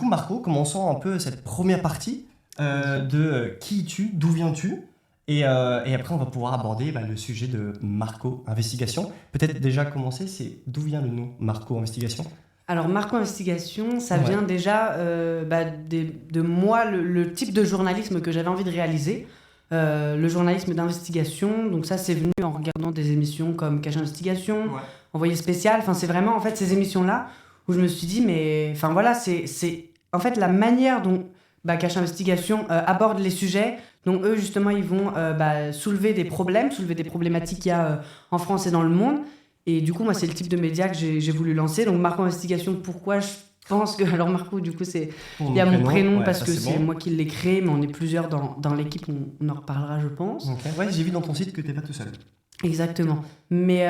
coup, Marco, commençons un peu cette première partie de qui es-tu, d'où viens-tu, et après on va pouvoir aborder le sujet de Marco Investigation. Peut-être déjà commencer, c'est d'où vient le nom Marco Investigation? Alors, Marco Investigation, ça vient déjà de moi, le type de journalisme que j'avais envie de réaliser. Le journalisme d'investigation, donc ça c'est venu en regardant des émissions comme Cache Investigation, Envoyé spécial, enfin c'est vraiment en fait ces émissions-là où je me suis dit mais enfin voilà c'est en fait la manière dont Cache Investigation aborde les sujets, donc eux justement ils vont soulever des problématiques qu'il y a en France et dans le monde, et du coup moi c'est le type de média que j'ai voulu lancer, donc Marco Investigation, pourquoi je pense que... Alors Marco, du coup, il y a mon prénom parce que c'est moi qui l'ai créé, mais on est plusieurs dans l'équipe, on en reparlera, je pense. Okay. Ouais, j'ai vu dans ton site que tu n'es pas tout seul. Exactement. Mais,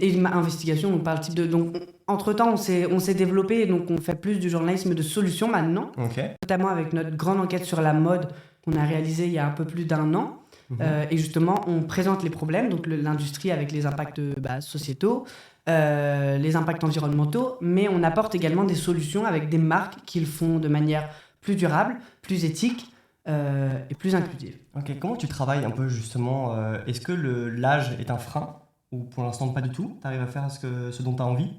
et ma investigation, on parle type de... Donc, entre-temps, on s'est développé, et donc on fait plus du journalisme de solution maintenant, notamment avec notre grande enquête sur la mode qu'on a réalisée il y a un peu plus d'1 an. Et justement, on présente les problèmes, donc l'industrie avec les impacts sociétaux, les impacts environnementaux, mais on apporte également des solutions avec des marques qui le font de manière plus durable, plus éthique et plus inclusive. Ok, comment tu travailles un peu justement est-ce que l'âge est un frein ou pour l'instant pas du tout? Tu arrives à faire ce dont tu as envie?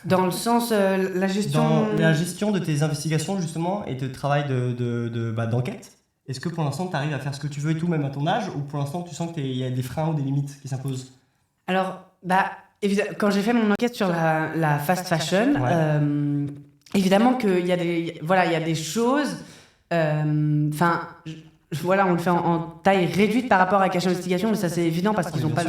Dans le sens, la gestion... Dans la gestion de tes investigations justement et de travail d'enquête, est-ce que pour l'instant tu arrives à faire ce que tu veux et tout, même à ton âge, ou pour l'instant tu sens qu'il y a des freins ou des limites qui s'imposent? Alors, évidemment, quand j'ai fait mon enquête sur la fast fashion, évidemment qu'il y a des choses... Voilà, on le fait en taille réduite par rapport à Cache Investigation, mais ça c'est évident parce qu'ils n'ont pas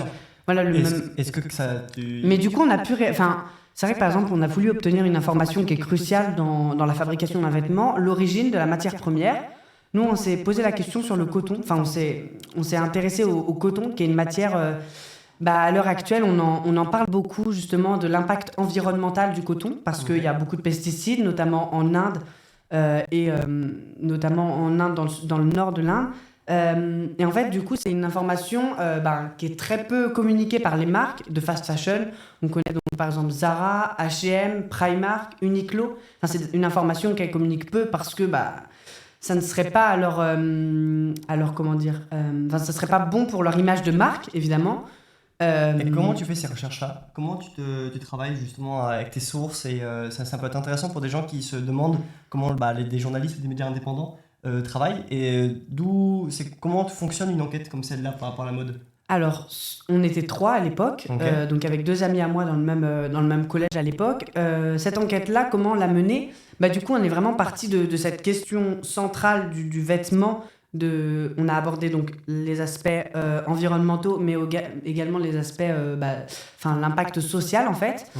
le même... Est-ce que ça... Mais du coup, on a pu... c'est vrai que par exemple, on a voulu obtenir une information qui est cruciale dans la fabrication d'un vêtement, l'origine de la matière première. Nous, on s'est posé la question sur le coton. Enfin, on s'est intéressé au coton, qui est une matière... à l'heure actuelle, on en parle beaucoup justement de l'impact environnemental du coton, parce qu'il y a beaucoup de pesticides, notamment en Inde, notamment en Inde, dans le nord de l'Inde. Et en fait, du coup, c'est une information qui est très peu communiquée par les marques de fast fashion. On connaît donc par exemple Zara, H&M, Primark, Uniqlo. Enfin, c'est une information qu'elles communiquent peu parce que ça ne serait pas comment dire, ça serait pas bon pour leur image de marque, évidemment. Et comment tu fais ces recherches-là? Comment tu travailles justement avec tes sources? Et ça peut être intéressant pour des gens qui se demandent comment des journalistes ou des médias indépendants travaillent. Et comment fonctionne une enquête comme celle-là par rapport à la mode? Alors, on était 3 à l'époque, donc avec 2 amis à moi dans le même collège à l'époque. Cette enquête-là, comment la mener? Du coup, on est vraiment parti de cette question centrale du vêtement. On a abordé donc les aspects environnementaux, mais également les aspects, l'impact social en fait.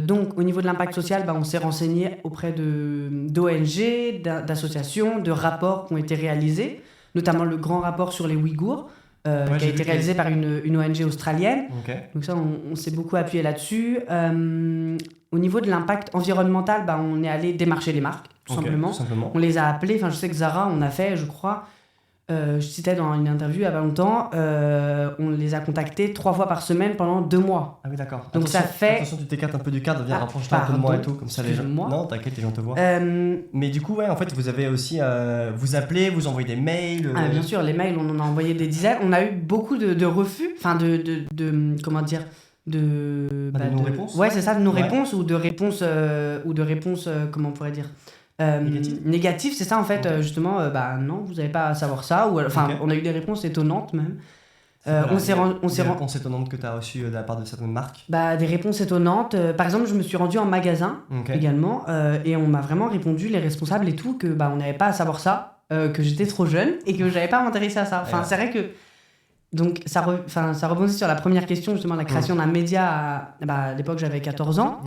Donc, au niveau de l'impact social, on s'est renseigné auprès d'ONG, d'associations, de rapports qui ont été réalisés, notamment le grand rapport sur les Ouïghours. Qui a été réalisé par une ONG australienne. Donc ça, on s'est beaucoup appuyé là-dessus. Au niveau de l'impact environnemental, on est allé démarcher les marques, tout simplement. On les a appelées. Je sais que Zara, on a fait, je crois, je citais dans une interview il y a pas longtemps, on les a contactés 3 fois par semaine pendant 2 mois. Ah oui, d'accord. Donc attention, tu t'écartes un peu du cadre, viens rapproche-toi un peu de moi et tout, comme ça les gens... Non, t'inquiète, les gens te voient. Mais du coup, en fait, vous avez aussi... vous appelez, vous envoyez des mails... bien sûr, les mails, on en a envoyé des dizaines. On a eu beaucoup de refus, comment dire... de non-réponses. Ouais, c'est ça, de non-réponses ou de réponses... comment on pourrait dire négatif, c'est ça en fait. Justement, non, vous n'avez pas à savoir ça. On a eu des réponses étonnantes même. Des réponses étonnantes que tu as reçues de la part de certaines marques. Des réponses étonnantes. Par exemple, je me suis rendue en magasin également et on m'a vraiment répondu, les responsables et tout, que on n'avait pas à savoir ça, que j'étais trop jeune et que j'avais pas à m'intéresser à ça. C'est vrai que donc ça rebondit sur la première question, justement, la création d'un média. À l'époque, j'avais 14 ans.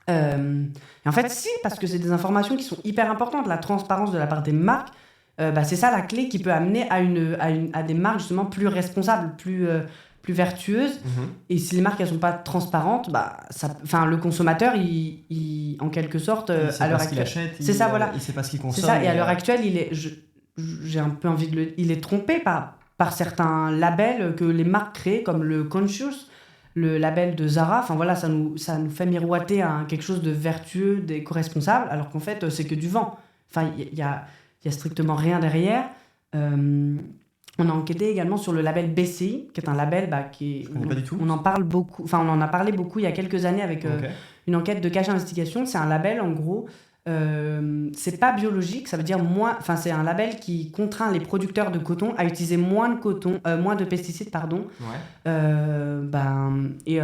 Et en fait, si, parce que c'est des informations qui sont hyper importantes. La transparence de la part des marques, c'est ça la clé qui peut amener à des marques justement plus responsables, plus vertueuses. Et si les marques elles sont pas transparentes, le consommateur, il en quelque sorte, à l'heure actuelle, il sait pas ce qu'il consomme. C'est ça. Et à l'heure actuelle, j'ai un peu envie il est trompé par certains labels que les marques créent, comme le Conscious. le label de Zara, enfin voilà, ça nous fait miroiter à quelque chose de vertueux, d'éco-responsable, alors qu'en fait, c'est que du vent. Enfin, il y a strictement rien derrière. On a enquêté également sur le label BCI, qui est un label Je connais pas du tout. on en parle beaucoup, enfin on en a parlé beaucoup il y a quelques années avec une enquête de Cache Investigation. C'est un label en gros, c'est pas biologique, ça veut dire moins, enfin c'est un label qui contraint les producteurs de coton à utiliser moins de pesticides, pardon. Ouais. Et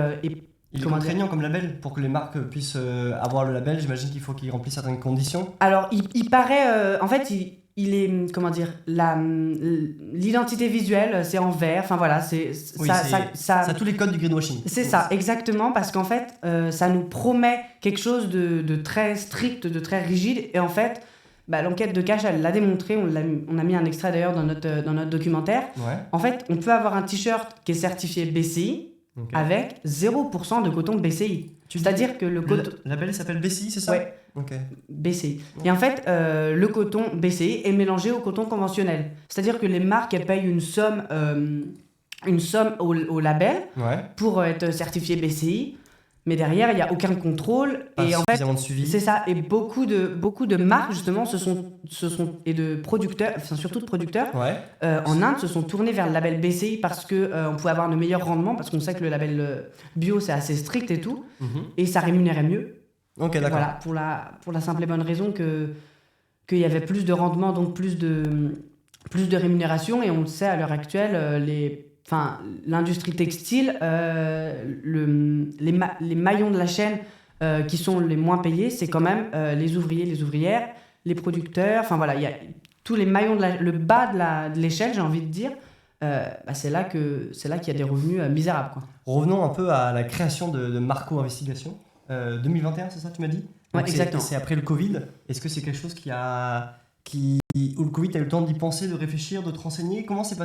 Il est contraignant comme label pour que les marques puissent avoir le label. J'imagine qu'il faut qu'il remplisse certaines conditions. Alors il paraît, en fait il est, comment dire, l'identité visuelle, c'est en vert, enfin voilà, ça a tous les codes du greenwashing. C'est ça, exactement, parce qu'en fait, ça nous promet quelque chose de très strict, de très rigide, et en fait, l'enquête de Cache, elle l'a démontré, on a mis un extrait d'ailleurs dans notre documentaire. Ouais. En fait, on peut avoir un t-shirt qui est certifié BCI, avec 0% de coton BCI. C'est-à-dire que le coton... Le label s'appelle BCI, c'est ça? Ouais. Ok. BCI. Et en fait, le coton BCI est mélangé au coton conventionnel. C'est-à-dire que les marques, elles payent une somme au label pour être certifié BCI, mais derrière, il n'y a aucun contrôle. Et en fait, de suivi. C'est ça. Et beaucoup de marques, justement, et de producteurs, enfin surtout de producteurs, en Inde, se sont tournés vers le label BCI parce qu'on pouvait avoir de meilleurs rendements, parce qu'on sait que le label bio, c'est assez strict et tout, et ça rémunérait mieux. Ok, d'accord. Voilà, pour la simple et bonne raison qu'il y avait plus de rendement, donc plus de rémunération, et on le sait à l'heure actuelle, l'industrie textile, les maillons de la chaîne qui sont les moins payés, c'est quand même les ouvriers, les ouvrières, les producteurs, enfin voilà, il y a tous les maillons, le bas de l'échelle, j'ai envie de dire, c'est là qu'il y a des revenus misérables, quoi. Revenons un peu à la création de Marco Investigation. 2021, c'est ça, tu m'as dit? Ouais, exactement. C'est après le Covid. Est-ce que c'est quelque chose où le Covid, tu as eu le temps d'y penser, de réfléchir, de te renseigner? Comment s'est passé